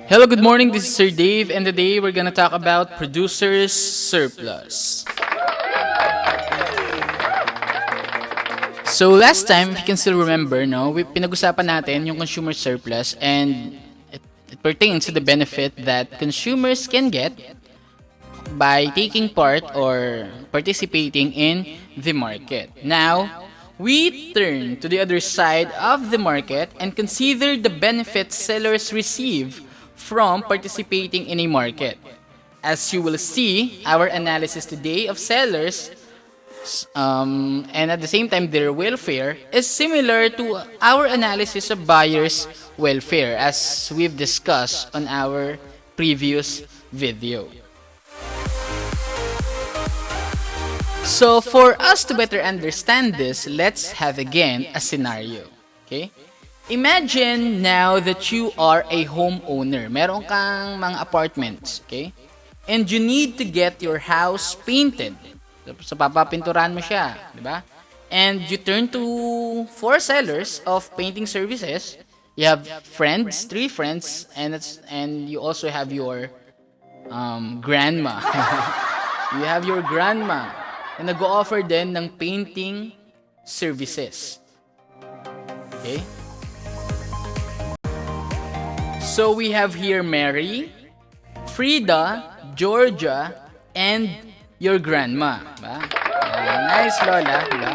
Hello, good morning. This is Sir Dave, and today we're gonna talk about producer's surplus. So last time, if you can still remember, no, we pinag-usapan natin yung consumer surplus, and it pertains to the benefit that consumers can get by taking part or participating in the market. Now, we turn to the other side of the market and consider the benefits sellers receive from participating in a market. As you will see, our analysis today of sellers and at the same time their welfare is similar to our analysis of buyers' welfare as we've discussed on our previous video. So for us to better understand this, let's have again a scenario. Okay? Imagine now that you are a homeowner. Meron kang mga apartments, okay? And you need to get your house painted. So papapinturan mo siya, di ba? And you turn to 4 sellers of painting services. You have friends, 3 friends, and you also have your grandma. You have your grandma na nag-o-offer din ng painting services. Okay? So we have here Mary, Frida, Georgia, and your grandma. Diba? Nice, Lola. Diba?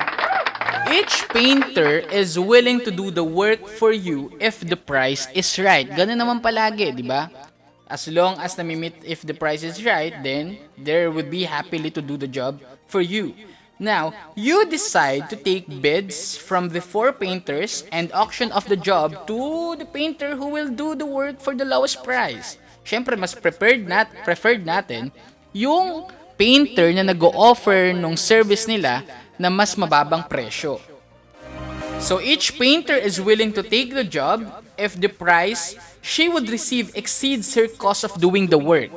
Each painter is willing to do the work for you if the price is right. Ganun naman palagi, di ba? As long as namimit if the price is right, then they would be happily to do the job for you. Now, you decide to take bids from the 4 painters and auction off the job to the painter who will do the work for the lowest price. Siyempre, mas preferred natin yung painter na nag-o-offer ng service nila na mas mababang presyo. So, each painter is willing to take the job if the price she would receive exceeds her cost of doing the work.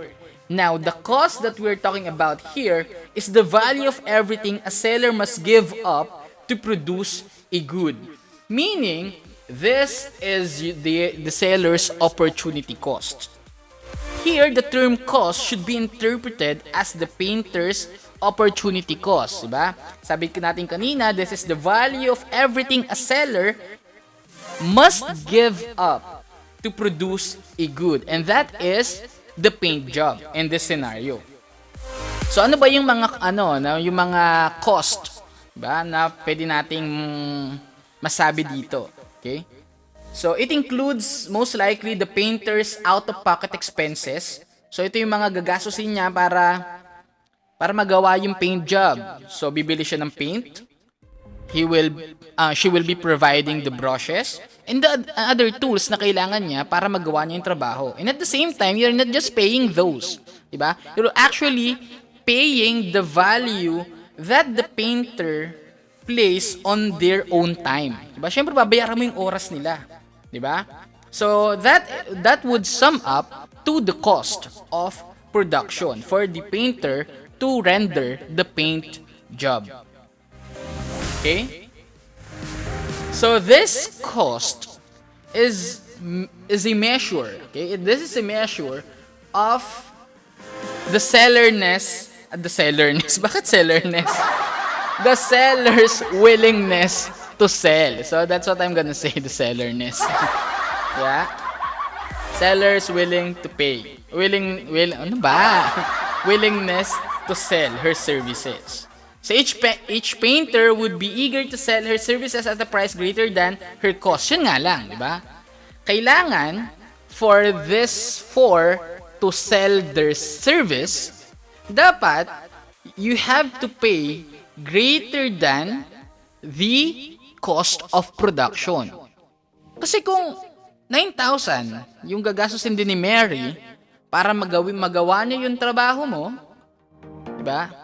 Now, the cost that we're talking about here is the value of everything a seller must give up to produce a good. Meaning, this is the seller's opportunity cost. Here, the term cost should be interpreted as the painter's opportunity cost. Diba? Sabi natin kanina, this is the value of everything a seller must give up to produce a good. And that is the paint job in this scenario. So ano ba yung mga yung mga cost ba na pwede nating masabi dito, okay? So it includes most likely the painter's out-of-pocket expenses. So ito yung mga gagastusin niya para magawa yung paint job. So bibili siya ng paint. She will be providing the brushes and the other tools na kailangan niya para magawa niya yung trabaho. And at the same time, you're not just paying those, diba? You're actually paying the value that the painter place on their own time. Diba? Siyempre, babayaran mo yung oras nila. Diba? So, that would sum up to the cost of production for the painter to render the paint job. Okay? So this cost is a measure, okay? This is a measure of the sellerness. Bakit sellerness? The seller's willingness to sell. So that's what I'm gonna say, the sellerness. Yeah? Seller's willing to pay. Ano ba? Willingness to sell her services. So each painter would be eager to sell her services at a price greater than her cost. Yun nga lang, di ba? Kailangan for this 4 to sell their service, dapat you have to pay greater than the cost of production. Kasi kung 9,000 yung gagastusin din ni Mary para magawa niya yung trabaho mo, di ba?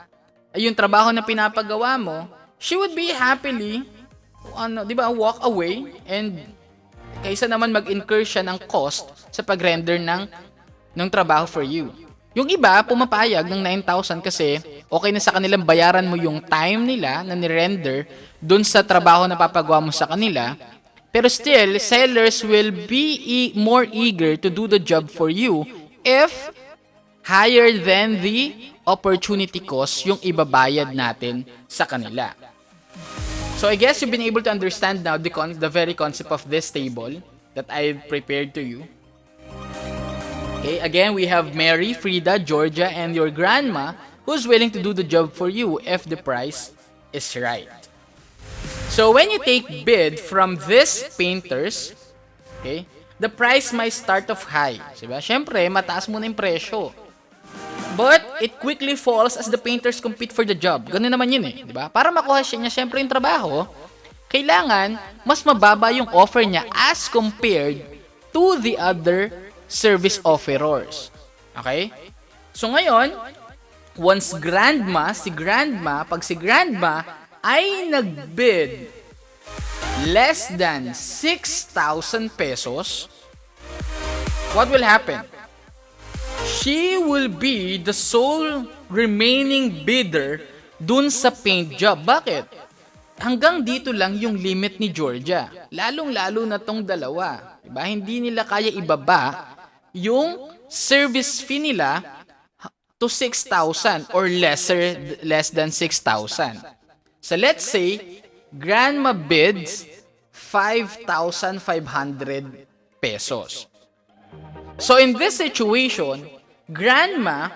Yung trabaho na pinapagawa mo, she would be happily, di ba, walk away and kaysa naman mag-incur siya ng cost sa pag-render ng trabaho for you. Yung iba, pumapayag ng 9,000 kasi okay na sa kanilang bayaran mo yung time nila na ni-render dun sa trabaho na papagawa mo sa kanila Pero still, sellers will be more eager to do the job for you if higher than the opportunity cost yung ibabayad natin sa kanila. So I guess you've been able to understand now the very concept of this table that I prepared to you. Okay, again, we have Mary, Frida, Georgia, and your grandma who's willing to do the job for you if the price is right. So when you take bid from these painters, okay, the price might start off high. Diba? Siyempre, mataas muna yung presyo. But it quickly falls as the painters compete for the job. Ganun naman yun eh. Diba? Para makuha niya siyempre yung trabaho, kailangan mas mababa yung offer niya as compared to the other service offerors. Okay? So ngayon, once pag si grandma ay nagbid less than 6,000 pesos, what will happen? She will be the sole remaining bidder dun sa paint job. Bakit? Hanggang dito lang yung limit ni Georgia. Lalong-lalo na tong dalawa. Diba? Hindi nila kaya ibaba yung service fee nila to 6,000 or less than 6,000. So let's say, grandma bids 5,500 pesos. So in this situation, grandma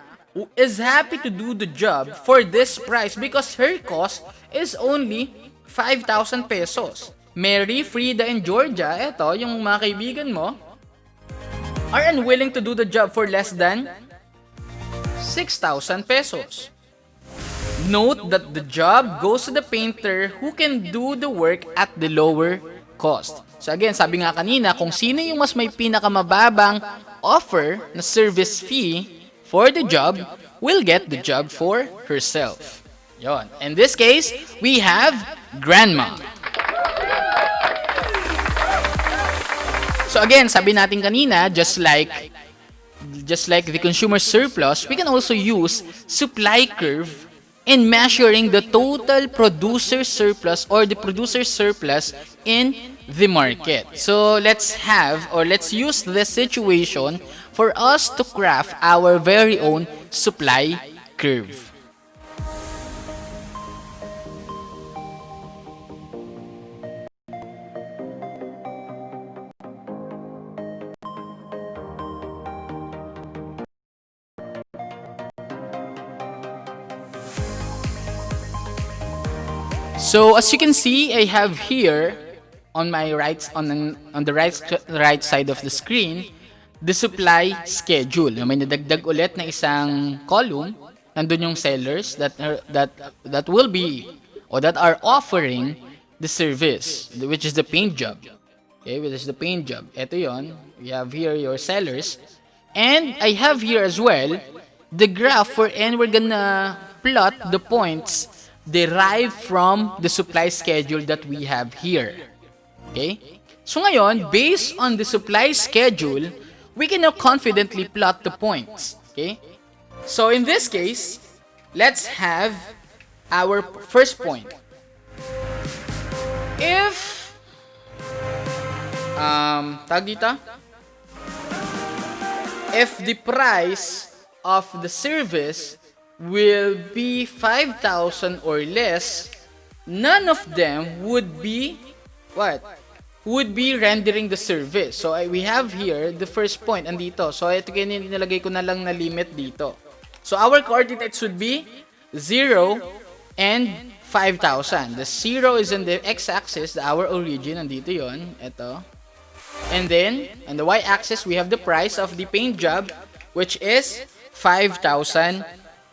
is happy to do the job for this price because her cost is only 5,000 pesos. Mary, Frida, and Georgia, eto, yung mga kaibigan mo, are unwilling to do the job for less than 6,000 pesos. Note that the job goes to the painter who can do the work at the lower cost. So again, sabi nga kanina, kung sino yung mas may pinakamababang offer na service fee for the job will get the job for herself. Yon. In this case, we have grandma. So again, sabi natin kanina, just like the consumer surplus, we can also use supply curve in measuring the total producer surplus or the producer surplus in the market. So let's use this situation for us to craft our very own supply curve. So as you can see, I have here on my on the right side of the screen the supply schedule. May nadagdag ulit na isang column. Nandun yung sellers that will be or that are offering the service, which is the paint job. Okay, which is the paint job. Ito yon. We have here your sellers, and I have here as well the graph wherein we're gonna plot the points derived from the supply schedule that we have here. Okay? So ngayon, based on the supply schedule, we can now confidently plot the points. Okay? So in this case, let's have our first point. If if the price of the service will be 5,000 or less, none of them would be what? Would be rendering the service. So we have here the first point andito. So ito nilagay ko na lang na limit dito. So our coordinates would be 0 and 5,000. The 0 is in the x-axis, our origin, andito yon. Ito. And then, on the y-axis, we have the price of the paint job, which is 5,000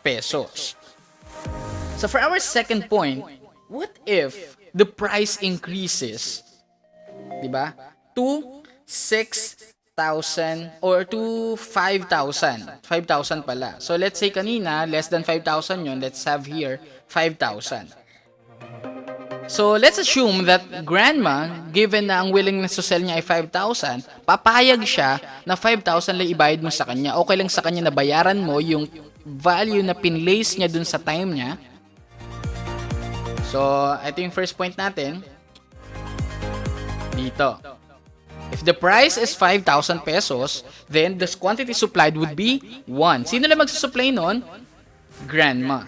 pesos. So for our second point, what if the price increases, diba, to 6,000 or to 5,000? 5,000 pala. So let's say kanina, less than 5,000 yun. Let's have here 5,000. So let's assume that grandma, given na ang willingness to sell niya ay 5,000, papayag siya na 5,000 lang ibayad mo sa kanya. Okay lang sa kanya na bayaran mo yung value na pinlace niya dun sa time niya. So ito yung first point natin. dito. If the price is 5,000 pesos, then the quantity supplied would be 1. Sino lang magsusupply nun? Grandma.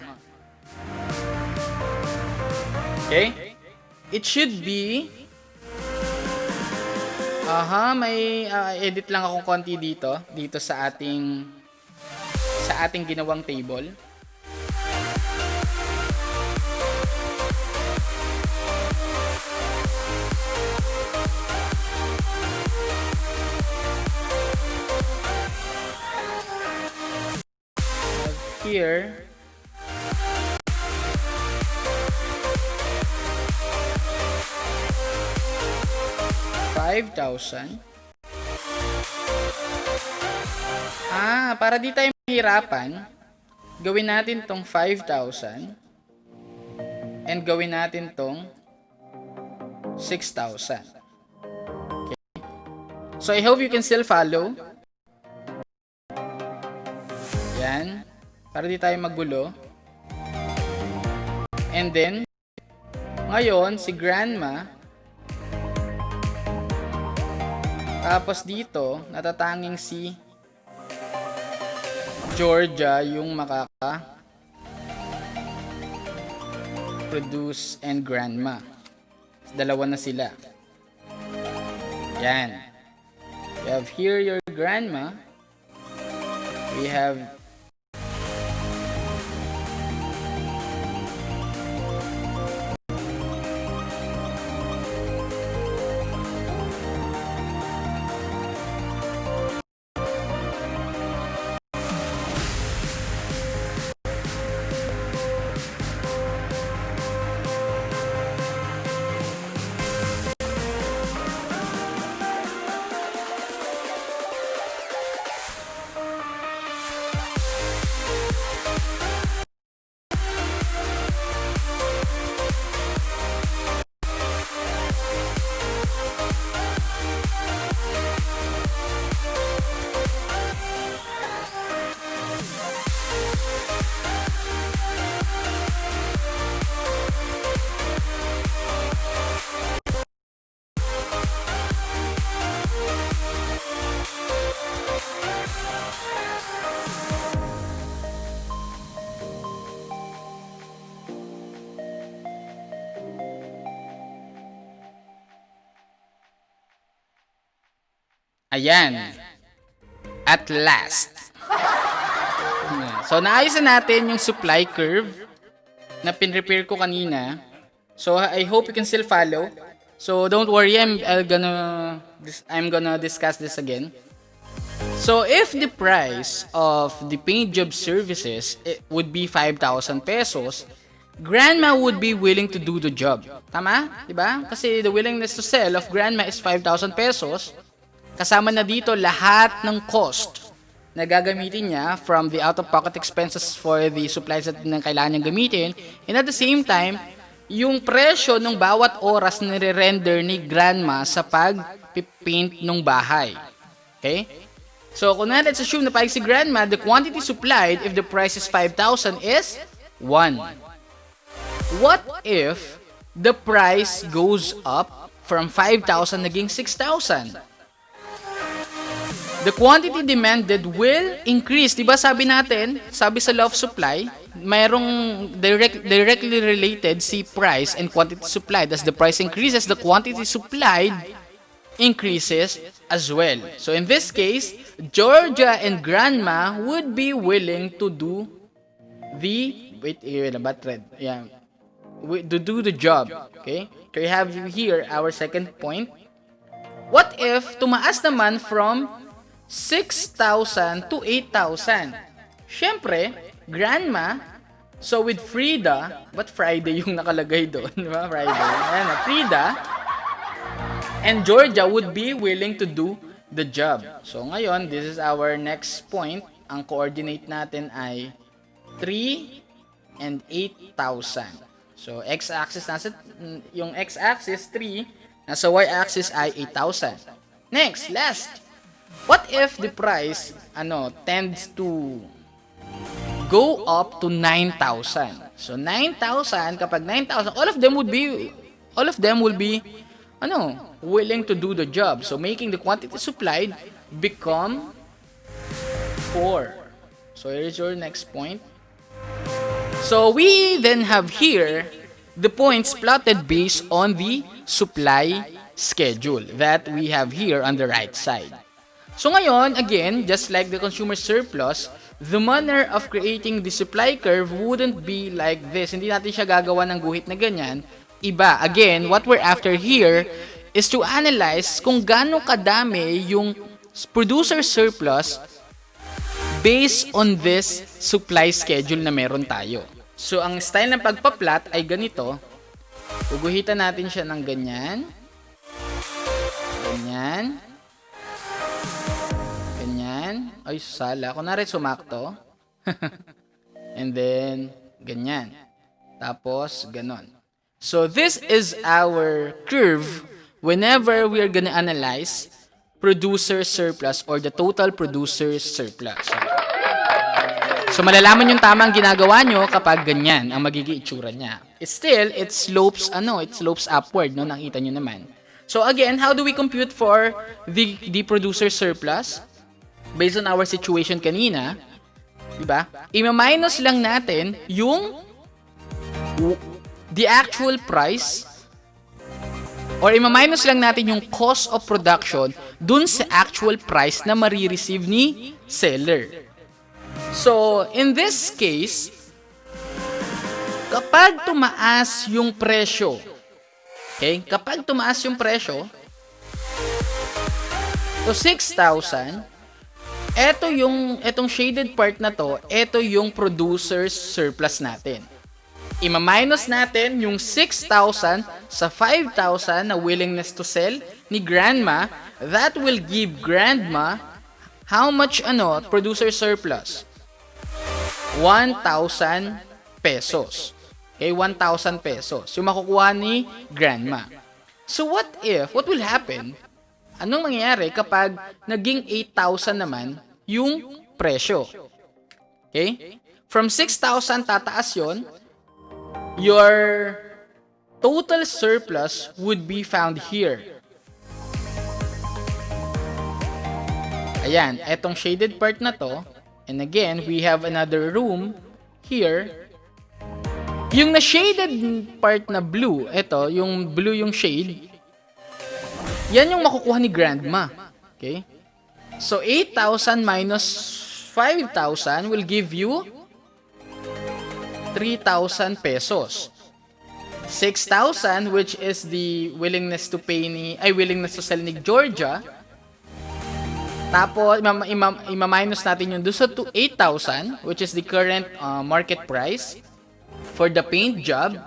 Okay? It should be... may edit lang akong konti dito sa ating ginawang table. Here, $5,000. Para di tayo mahirapan, gawin natin tong 5,000 and gawin natin tong 6,000. Okay. So I hope you can still follow. Yan. Para di tayo magulo. And then, ngayon, si Grandma, tapos dito, natatanging si Georgia yung makaka-produce and Grandma. Dalawa na sila. Yan. We have here your Grandma. We have ayan. At last. So, naayos na natin yung supply curve na pinrepare ko kanina. So, I hope you can still follow. So, don't worry. I'm gonna discuss this again. So, if the price of the paid job services would be 5,000 pesos, Grandma would be willing to do the job. Tama? Diba? Kasi the willingness to sell of Grandma is 5,000 pesos. Kasama na dito lahat ng cost na gagamitin niya from the out-of-pocket expenses for the supplies na kailangan niyang gamitin. And at the same time, yung presyo ng bawat oras na nire-render ni Grandma sa pag-paint ng bahay. Okay? So, kung na, let's assume na pahig si Grandma, the quantity supplied if the price is 5,000 is 1. What if the price goes up from 5,000 naging 6,000? The quantity demanded will increase. Diba sabi natin, sabi sa law of supply, mayroong directly related si price and quantity supplied. As the price increases, the quantity supplied increases as well. So in this case, Georgia and Grandma would be willing to do to do the job. Okay? So we have here our second point. What if tumaas naman from 6,000 to 8,000? Siyempre, Grandma, so with Frida, but Friday yung nakalagay doon, di ba? Friday. Ayan, Frida and Georgia would be willing to do the job. So ngayon, this is our next point. Ang coordinate natin ay 3 and 8,000. So x-axis nasa yung x-axis 3, nasa y-axis ay 8,000. Next, last. What if the price tends to go up to 9,000? So 9,000, kapag 9,000, all of them will be willing to do the job. So making the quantity supplied become 4. So here is your next point. So we then have here the points plotted based on the supply schedule that we have here on the right side. So ngayon, again, just like the consumer surplus, the manner of creating the supply curve wouldn't be like this. Hindi natin siya gagawa ng guhit na ganyan. Iba. Again, what we're after here is to analyze kung gaano kadami yung producer surplus based on this supply schedule na meron tayo. So, ang style ng pagpa-plot ay ganito. Uguhitan natin siya ng ganyan. Ganyan. Ganyan. Ay, sala. Kunwari sumakto. And then, ganyan. Tapos, ganon. So, this is our curve whenever we are gonna analyze producer surplus or the total producer surplus. So, malalaman yung tamang ginagawa nyo kapag ganyan ang magiging itsura niya. Still, it slopes upward, no? Nakita nyo naman. So, again, how do we compute for the producer surplus? Based on our situation kanina, diba? Ima-minus lang natin yung the actual price or ima-minus lang natin yung cost of production dun sa actual price na marireceive ni seller. So, in this case, kapag tumaas yung presyo, okay? Kapag tumaas yung presyo, to 6,000, etong shaded part na to, eto yung producer's surplus natin. Ima-minus natin yung 6,000 sa 5,000 na willingness to sell ni grandma. That will give grandma how much producer surplus? 1,000 pesos. Okay, 1,000 pesos. Yung makukuha ni grandma. So what will happen? Anong mangyayari kapag naging 8,000 naman yung presyo? Okay? From 6,000 tataas yon, your total surplus would be found here. Ayan, etong shaded part na to. And again, we have another room here. Yung na-shaded part na blue, ito, yung blue yung shade, yan yung makukuha ni grandma. Okay? So, 8,000 minus 5,000 will give you 3,000 pesos. 6,000, which is the willingness to sell ni Georgia. Tapos, ima-minus natin yung doon sa 8,000, which is the current market price for the paint job,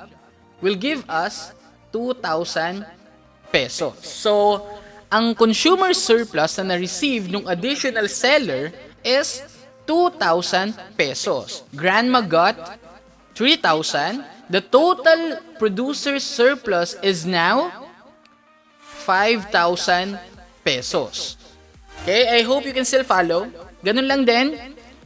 will give us 2,000 pesos. So, ang consumer surplus na na-receive ng additional seller is 2,000 pesos. Grandma got 3,000. The total producer surplus is now 5,000 pesos. Okay, I hope you can still follow. Ganun lang din,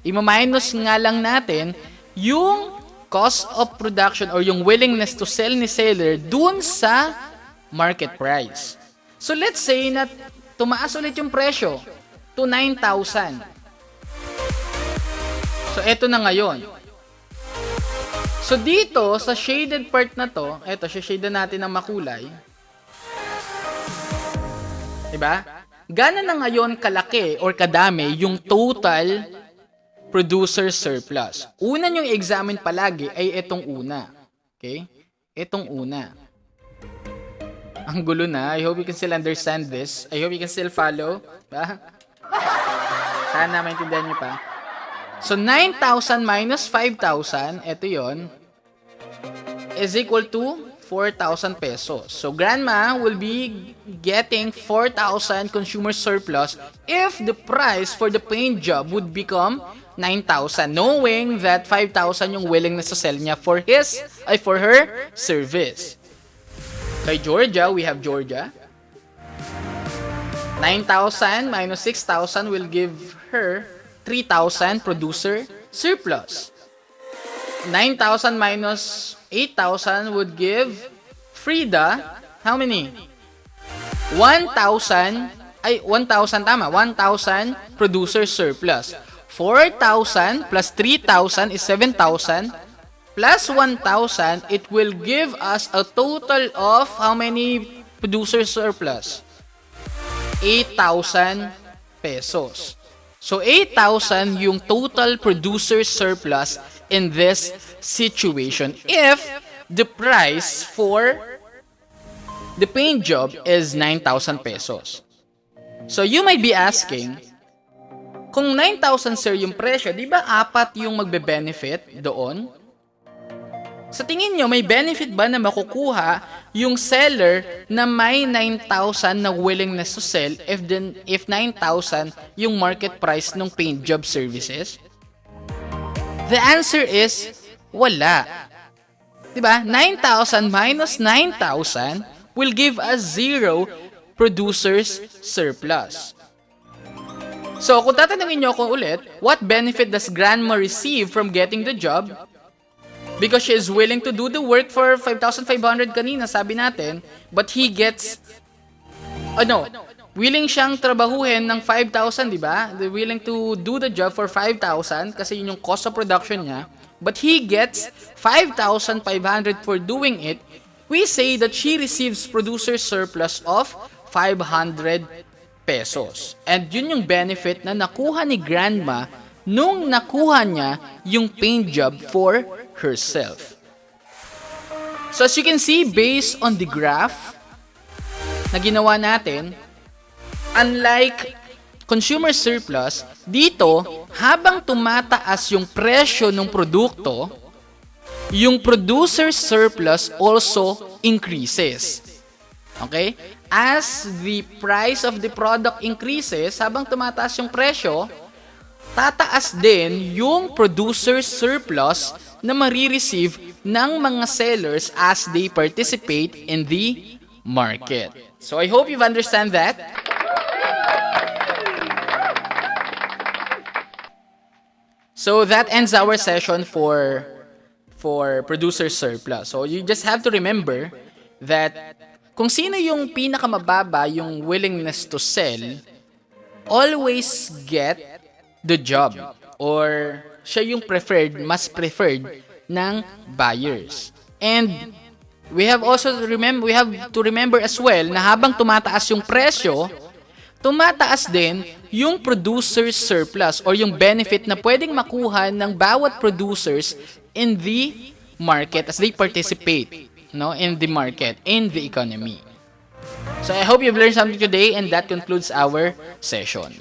ima-minus nga lang natin yung cost of production or yung willingness to sell ni seller dun sa market price. So let's say na tumaas ulit yung presyo to 9,000. So eto na ngayon. So dito sa shaded part na to, eto, shade natin ng makulay. Diba? Gana na ngayon kalaki or kadami yung total producer surplus. Una yung examine palagi ay itong una. Okay? Itong una. Ang gulo na. I hope you can still understand this. I hope you can still follow. Diba? Sana maintindihan nyo pa. So, 9,000 minus 5,000, ito yon, is equal to 4,000 pesos. So, grandma will be getting 4,000 consumer surplus if the price for the paint job would become 9,000, knowing that 5,000 yung willingness to sell niya for her service. Kay Georgia, we have Georgia. 9,000 minus 6,000 will give her 3,000 producer surplus. 9,000 minus 8,000 would give Frida, how many? 1,000 tama, 1,000 producer surplus. 4,000 plus 3,000 is 7,000 plus 1,000, it will give us a total of how many producer surplus? 8,000 pesos. So 8,000 yung total producer surplus in this situation if the price for the paint job is 9,000 pesos. So you might be asking, kung 9,000 sir yung presyo, di ba apat yung magbe-benefit doon? Sa tingin nyo, may benefit ba na makukuha yung seller na may 9,000 na willingness to sell if 9,000 yung market price ng paint job services? The answer is wala. Diba? 9,000 minus 9,000 will give us 0 producer's surplus. So, kung tatanungin nyo ako ulit, what benefit does grandma receive from getting the job? Because she is willing to do the work for 5,500 kanina, sabi natin, but he gets, willing siyang trabahuhin ng 5,000, di ba? They're willing to do the job for 5,000 kasi yun yung cost of production niya. But he gets 5,500 for doing it. We say that she receives producer surplus of 500 pesos. And yun yung benefit na nakuha ni grandma nung nakuha niya yung paint job for herself. So as you can see, based on the graph na ginawa natin, unlike consumer surplus, dito, habang tumataas yung presyo ng produkto, yung producer surplus also increases. Okay? As the price of the product increases, habang tumataas yung presyo, tataas din yung producer surplus na marireceive ng mga sellers as they participate in the market. So I hope you've understand that. So that ends our session for producer surplus. So you just have to remember that kung sino yung pinakamababa yung willingness to sell, always get the job. Or siya yung mas preferred ng buyers. And we have to remember as well na habang tumataas yung presyo, tumataas din yung producer surplus or yung benefit na pwedeng makuha ng bawat producers in the market as they participate in the market, in the economy. So I hope you've learned something today, and that concludes our session.